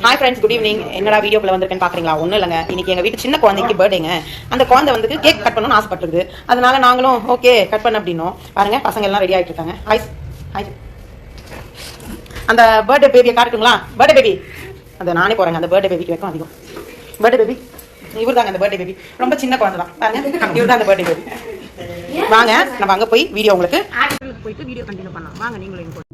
Hi friends, good evening. என்னடா வீடியோக்குள்ள வந்திருக்கேன்னு பாக்குறீங்களா? ஒன்றும் இல்லைங்க. இன்னைக்கு எங்க வீட்டு சின்ன குழந்தைக்கு பர்த்டேங்க. அந்த குழந்தை வந்து கேக் கட் பண்ணணும்னு ஆசைப்பட்டிருக்கு. அதனால நாங்களும் ஓகே கட் பண்ண அப்படின்னோம். பாருங்க, பசங்க எல்லாம் ரெடி ஆயிட்டு இருக்காங்க. Hi hi. அந்த பர்த்டே பேபியை காட்டுங்களா? பர்த்டே பேபி அந்த நானே போறேங்க. அந்த பர்த்டே பேபிக்கு வைக்கும் அதிகம். பர்த்டே பேபி இவர் தாங்க. அந்த பர்த்டே பேபி ரொம்ப சின்ன குழந்தை தான். பாருங்க, இவர் தான் அந்த பர்த்டே பேபி. வாங்க நம்ம அங்க போய் வீடியோ உங்களுக்கு போயிட்டு வீடியோ கண்டினியூ பண்ணலாம். வாங்க நீங்களும்